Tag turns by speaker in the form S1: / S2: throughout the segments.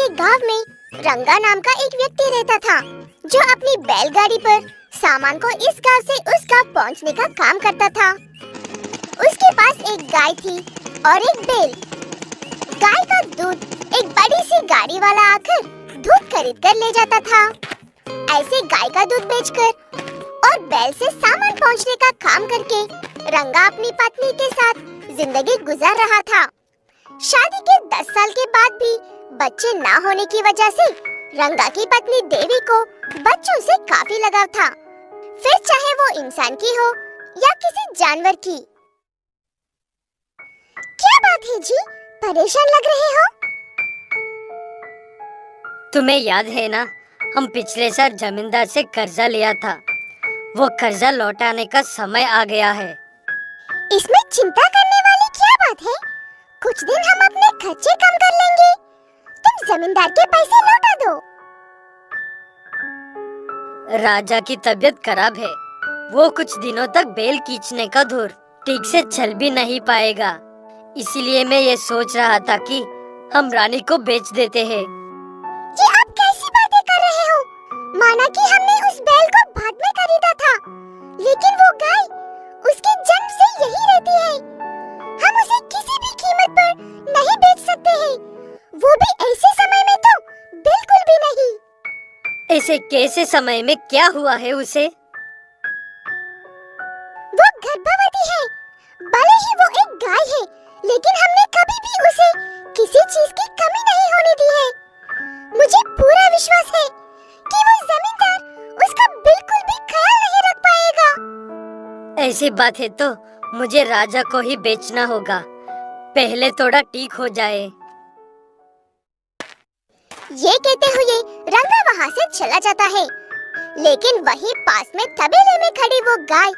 S1: के गांव में रंगा नाम का एक व्यक्ति रहता था, जो अपनी बैलगाड़ी पर सामान को इस गांव से उस गांव पहुंचने का काम करता था। उसके पास एक गाय थी और एक बैल। गाय का दूध एक बड़ी सी गाड़ी वाला आकर दूध खरीद कर ले जाता था। ऐसे गाय का दूध बेचकर और बैल से सामान पहुंचने का काम करके रंगा अपनी पत्नी के साथ जिंदगी गुजार रहा था। शादी के 10 साल के बाद भी बच्चे ना होने की वजह से रंगा की पत्नी देवी को बच्चों से काफी लगाव था, फिर चाहे वो इंसान की हो या किसी जानवर की। क्या बात है जी, परेशान लग रहे हो?
S2: तुम्हें याद है ना, हम पिछले साल जमींदार से कर्जा लिया था। वो कर्जा लौटाने का समय आ गया है।
S1: इसमें चिंता करने वाली क्या बात है? कुछ दिन हम अपने खर्चे कम कर लेंगे। तुम जमींदार के पैसे लौटा दो।
S2: राजा की तबीयत खराब है। वो कुछ दिनों तक बैल खींचने का धुर ठीक से चल भी नहीं पाएगा। इसीलिए मैं ये सोच रहा था कि हम रानी को बेच देते हैं।
S1: ये आप कैसी बातें कर रहे हो? माना कि हमने उस बैल को बाद में खरीदा था, लेकिन वो गाय उसके जन्म से यही रहती है। हम उसे किसी भी कीमत पर नहीं बेच सकते हैं, वो भी ऐसे समय में तो बिल्कुल भी नहीं।
S2: ऐसे कैसे समय में क्या हुआ है उसे?
S1: वो गर्भवती है। भले ही वो एक गाय है, लेकिन हमने कभी भी उसे किसी चीज की कमी नहीं होने दी है। मुझे पूरा विश्वास है कि वो जमींदार उसका बिल्कुल भी ख्याल नहीं रख पाएगा।
S2: ऐसी बात है तो मुझे राजा को ही बेचना होगा, पहले थोड़ा ठीक हो जाए।
S1: ये कहते हुए रंगा वहाँ से चला जाता है, लेकिन वहीं पास में तबेले में खड़ी वो गाय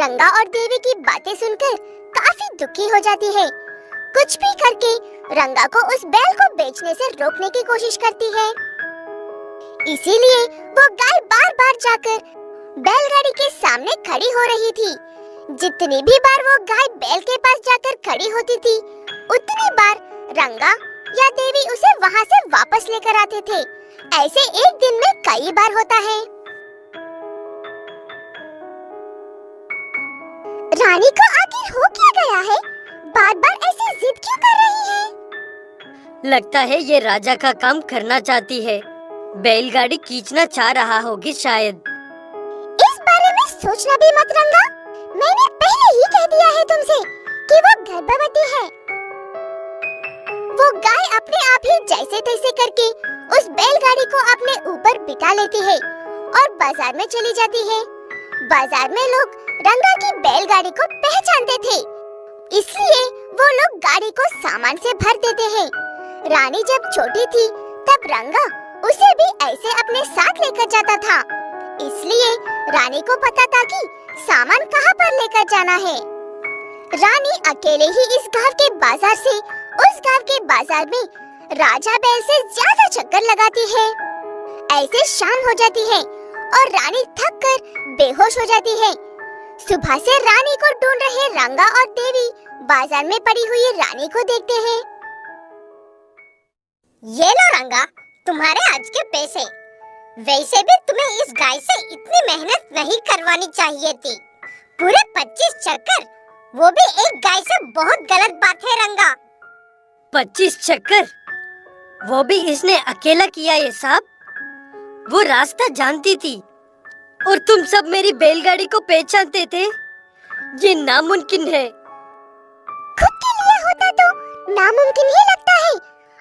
S1: रंगा और देवी की बातें सुनकर काफी दुखी हो जाती है। कुछ भी करके रंगा को उस बैल को बेचने से रोकने की कोशिश करती है। इसीलिए वो गाय बार-बार जाकर बैलगाड़ी के सामने खड़ी हो रही थी। जितनी भी बार वो गाय बैल के पास जाकर खड़ी होती थी, उतनी बार रंगा या देवी उसे वहाँ से वापस लेकर आते थे। ऐसे एक दिन में कई बार होता है। रानी को आखिर हो क्या गया है? बार-बार ऐसे जिद क्यों कर रही है?
S2: लगता है ये राजा का काम करना चाहती है। बैलगाड़ी खींचना चाह रहा होगी शायद।
S1: इस बारे में सोचना भी मत रंगा। मैंने पहले ही कह दिया है तुमसे कि वो गर्भवती है। वो गाय अपने आप ही जैसे तैसे करके उस बैलगाड़ी को अपने ऊपर बिठा लेती है और बाजार में चली जाती है। बाजार में लोग रंगा की बैलगाड़ी को पहचानते थे, इसलिए वो लोग गाड़ी को सामान से भर देते हैं। रानी जब छोटी थी तब रंगा उसे भी ऐसे अपने साथ लेकर जाता था, इसलिए रानी को पता था कि सामान कहाँ पर लेकर जाना है। रानी अकेले ही इस गांव के बाजार से उस गांव के बाजार में राजा बैल से ज्यादा चक्कर लगाती है। ऐसे शाम हो जाती है और रानी थक कर बेहोश हो जाती है। सुबह से रानी को ढूंढ रहे रंगा और देवी बाजार में पड़ी हुई रानी को देखते हैं। ये लो रंगा, तुम्हारे आज के पैसे। वैसे भी तुम्हें इस गाय से इतनी मेहनत नहीं करवानी चाहिए थी। पूरे 25 चक्कर, वो भी एक गाय से बहुत गलत बात है रंगा।
S2: 25 चक्कर? वो भी इसने अकेला किया ये साहब। वो रास्ता जानती थी और तुम सब मेरी बैलगाड़ी को पहचानते थे। ये नामुमकिन है।
S1: खुद के लिए होता तो नामुमकिन ही लगता है।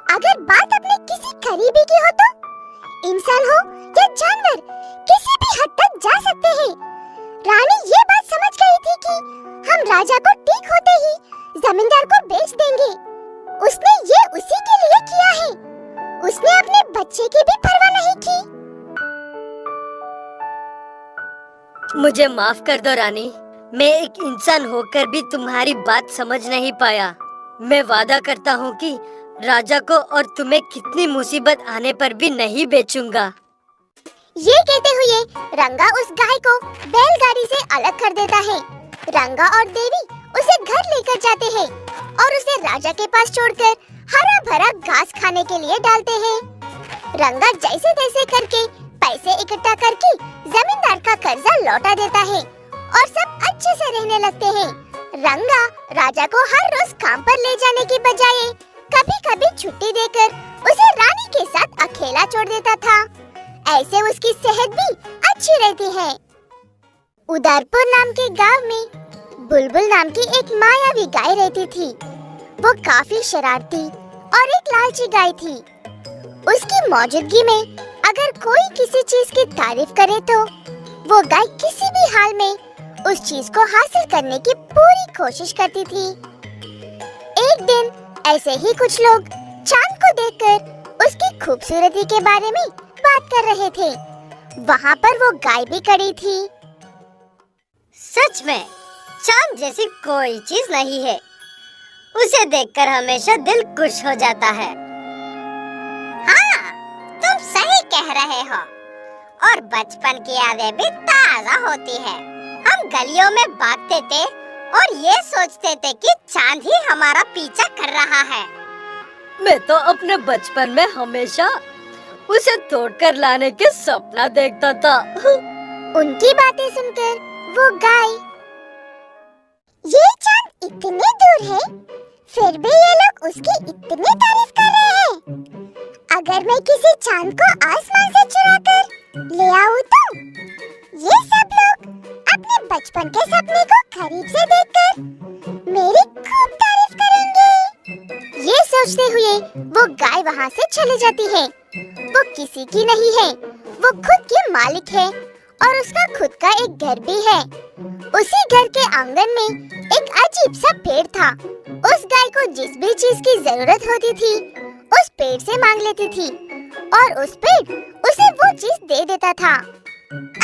S1: अगर बात अपने किसी करीबी की हो तो इंसान हो या जानवर, किसी भी हद तक जा सकते हैं। रानी ये बात समझ गई थी कि हम राजा को ठीक होते ही जमींदार को बेच देंगे। उसने ये उसी के लिए किया है। उसने अपने बच्चे की भी परवाह नहीं की।
S2: मुझे माफ कर दो रानी, मैं एक इंसान होकर भी तुम्हारी बात समझ नहीं पाया। मैं वादा करता हूँ कि राजा को और तुम्हें कितनी मुसीबत आने पर भी नहीं बेचूंगा।
S1: ये कहते हुए रंगा उस गाय को बैलगाड़ी से अलग कर देता है। रंगा और देवी उसे घर लेकर जाते हैं और उसे राजा के पास छोड़कर हरा भरा घास खाने के लिए डालते हैं। रंगा जैसे तैसे करके पैसे इकट्ठा करके जमींदार का कर्जा लौटा देता है और सब अच्छे से रहने लगते हैं। रंगा राजा को हर रोज काम पर ले जाने की बजाय कभी-कभी छुट्टी देकर उसे रानी के साथ अकेला छोड़ देता था। ऐसे उसकी सेहत भी अच्छी रहती है। उदयपुर नाम के गांव में बुलबुल नाम की एक मायावी गाय रहती थी। वो काफी शरारती और एक लालची गाय थी। उसकी मौजूदगी में अगर कोई किसी चीज की तारीफ करे तो वो गाय किसी भी हाल में उस चीज को हासिल करने की पूरी कोशिश करती थी। एक दिन ऐसे ही कुछ लोग चांद को देखकर उसकी खूबसूरती के बारे में बात कर रहे थे। वहाँ पर वो गाय भी खड़ी थी।
S2: सच में चांद जैसी कोई चीज नहीं है। उसे देखकर हमेशा दिल खुश हो जाता है।
S1: हाँ, तुम सही कह रहे हो। और बचपन की यादें भी ताजा होती है। हम गलियों में भागते थे और ये सोचते थे कि चांद ही हमारा पीछा कर रहा है।
S2: मैं तो अपने बचपन में हमेशा उसे तोड़कर लाने के सपना देखता था।
S1: उनकी बातें सुनकर वो गाय, ये चांद इतने दूर है, फिर भी ये लोग उसकी इतनी तारीफ कर रहे हैं। अगर मैं किसी चांद को आसमान से चुरा कर ले आऊं तो ये सब लोग अपने बचपन के सपने को करीब से देखकर मेरी खूब तारीफ करेंगे। ये सोचते हुए वो गाय वहाँ से चली जाती है। वो किसी की नहीं है, वो खुद की मालिक है और उसका खुद का एक घर भी है। उसी घर के आंगन में एक अजीब सा पेड़ था। उस गाय को जिस भी चीज की जरूरत होती थी उस पेड़ से मांग लेती थी और उस पेड़ उसे वो चीज दे देता था।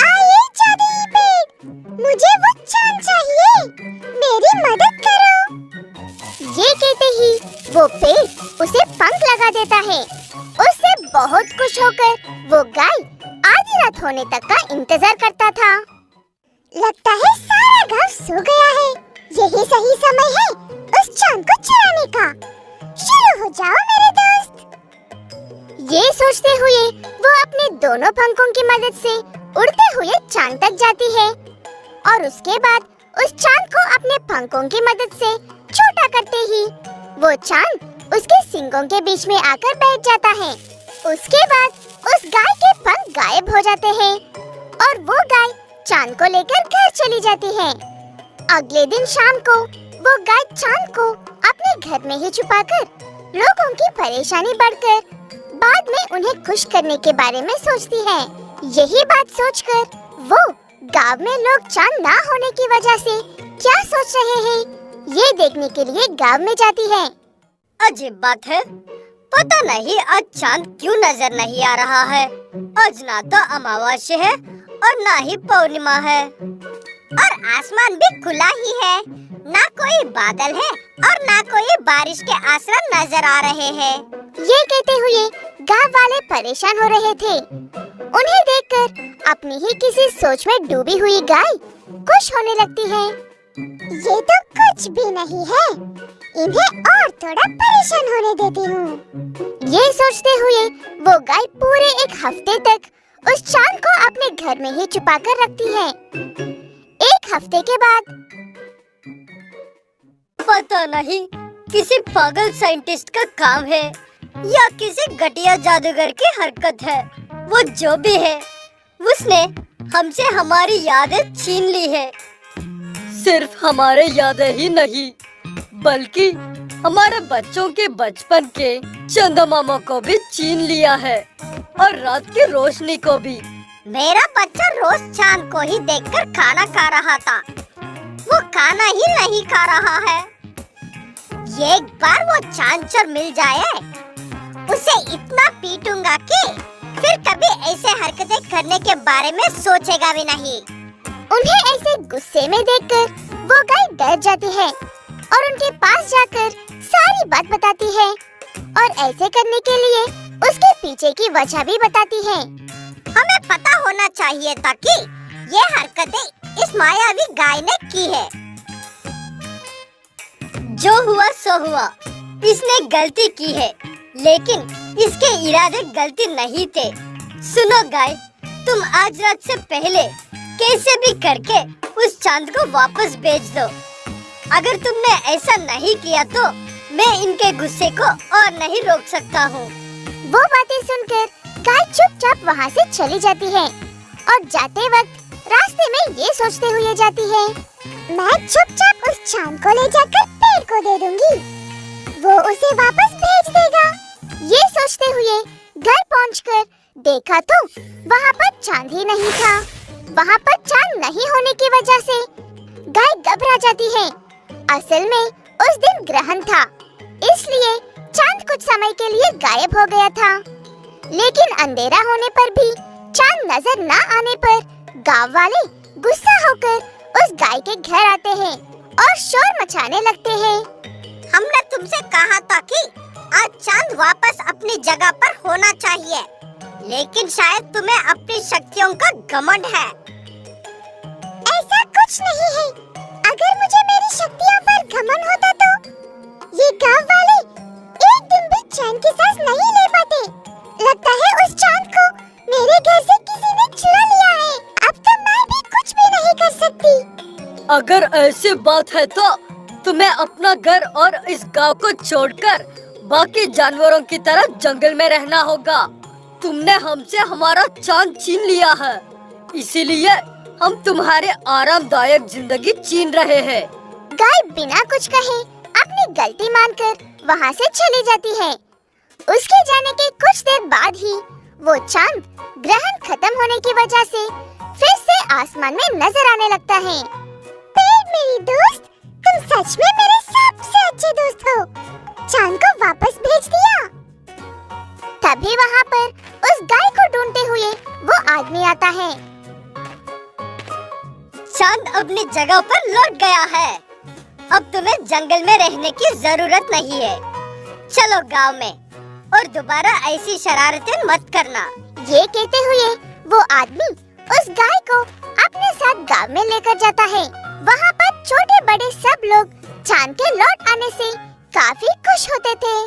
S1: आइए जादुई पेड़, मुझे वो चांद चाहिए, मेरी मदद करो। ये कहते ही वो पेड़ उसे पंख लगा देता है। उससे बहुत खुश होकर वो गाय आधी रात होने तक का इंतजार करता था। लगता है सारा गांव सो गया है। यही सही समय है उस चांद को चुराने का। शुरू हो जाओ मेरे दोस्त। ये सोचते हुए वो अपने दोनों पंखों की मदद से उड़ते हुए चांद तक जाती है और उसके बाद उस चांद को अपने पंखों की मदद से छोटा करते ही वो चांद उसके सींगों के बीच में आकर बैठ जाता है। उसके बाद उस गाय के पंख गायब हो जाते हैं और वो गाय चांद को लेकर घर चली जाती है। अगले दिन शाम को वो गाय चांद को अपने घर में ही छुपाकर लोगों की परेशानी बढ़कर बाद में उन्हें खुश करने के बारे में सोचती है। यही बात सोचकर वो गांव में लोग चांद ना होने की वजह से क्या सोच रहे हैं ये देखने के लिए गांव में जाती है।
S2: अजीब बात है, पता नहीं आज चांद क्यों नजर नहीं आ रहा है। आज ना तो अमावस्या है और ना ही पूर्णिमा है
S1: और आसमान भी खुला ही है। ना कोई बादल है और ना कोई बारिश के आसार नजर आ रहे हैं। ये कहते हुए गांव वाले परेशान हो रहे थे। उन्हें देखकर अपनी ही किसी सोच में डूबी हुई गाय खुश होने लगती है। ये तो कुछ भी नहीं है, इन्हें और थोड़ा परेशान होने देती हूँ। ये सोचते हुए वो गाय पूरे एक हफ्ते तक उस चांद को अपने घर में ही छुपा कर रखती है। एक हफ्ते के बाद
S2: पता नहीं किसी पागल साइंटिस्ट का काम है या किसी घटिया जादूगर की हरकत है। वो जो भी है उसने हमसे हमारी यादें छीन ली है। सिर्फ हमारे यादें ही नहीं बल्कि हमारे बच्चों के बचपन के चंदमामा को भी छीन लिया है और रात की रोशनी को भी।
S1: मेरा बच्चा रोज चांद को ही देखकर खाना खा रहा था, वो खाना ही नहीं खा रहा है। एक बार वो चांद चोर मिल जाए उसे इतना पीटूंगा कि फिर कभी ऐसे हरकतें करने के बारे में सोचेगा भी नहीं। उन्हें ऐसे गुस्से में देखकर वो गाय डर जाती है और उनके पास जाकर सारी बात बताती है और ऐसे करने के लिए उसके पीछे की वजह भी बताती है। हमें पता होना चाहिए था कि ये हरकतें इस मायावी गाय ने की है।
S2: जो हुआ सो हुआ, इसने गलती की है लेकिन इसके इरादे गलती नहीं थे। सुनो गाय, तुम आज रात से पहले कैसे भी करके उस चांद को वापस भेज दो। अगर तुमने ऐसा नहीं किया तो मैं इनके गुस्से को और नहीं रोक सकता हूँ।
S1: वो बातें सुनकर गाय चुपचाप वहाँ से चली जाती है और जाते वक्त रास्ते में ये सोचते हुए जाती है, मैं चुपचाप उस चांद को ले जाकर पेड़ को दे दूंगी, वो उसे वापस भेज देगा। ये सोचते हुए घर पहुंचकर देखा तो वहाँ पर चांद ही नहीं था। वहाँ पर चांद नहीं होने की वजह से गाय घबरा जाती है। असल में उस दिन ग्रहण था, इसलिए चांद कुछ समय के लिए गायब हो गया था। लेकिन अंधेरा होने पर भी चांद नजर न आने पर गांव वाले गुस्सा होकर उस गाय के घर आते हैं और शोर मचाने लगते हैं।
S2: हमने तुमसे कहा था कि आज चांद वापस अपनी जगह पर होना चाहिए, लेकिन शायद तुम्हें अपनी शक्तियों का घमंड है।
S1: ऐसा कुछ नहीं है। अगर मुझे मेरी शक्तियों पर घमंड होता तो ये गांव वाले एक दिन भी चैन की सांस नहीं ले पाते। लगता है उस चांद को मेरे घर से किसी ने चुरा लिया है। अब तो मैं भी कुछ भी नहीं कर सकती।
S2: अगर ऐसी बात है तो तुम्हें अपना घर और इस गांव को छोड़कर बाकी जानवरों की तरह जंगल में रहना होगा। तुमने हमसे हमारा चांद छीन लिया है, इसीलिए हम तुम्हारे आरामदायक जिंदगी छीन रहे हैं।
S1: गाय बिना कुछ कहे अपनी गलती मानकर वहाँ से चली जाती है। उसके जाने के कुछ देर बाद ही वो चांद ग्रहण खत्म होने की वजह से फिर से आसमान में नजर आने लगता है। पेड़ मेरी दोस्त, तुम सच में मेरे सबसे अच्छे दोस्त हो। चांद को वापस भेज दिया। तभी वहाँ पर उस गाय को ढूंढते हुए वो आदमी आता है।
S2: चांद अपनी जगह पर लौट गया है। अब तुम्हें जंगल में रहने की जरूरत नहीं है। चलो गांव में और दोबारा ऐसी शरारतें मत करना।
S1: ये कहते हुए वो आदमी उस गाय को अपने साथ गांव में लेकर जाता है। वहाँ पर छोटे बड़े सब लोग चांद के लौट आने से काफी खुश होते थे।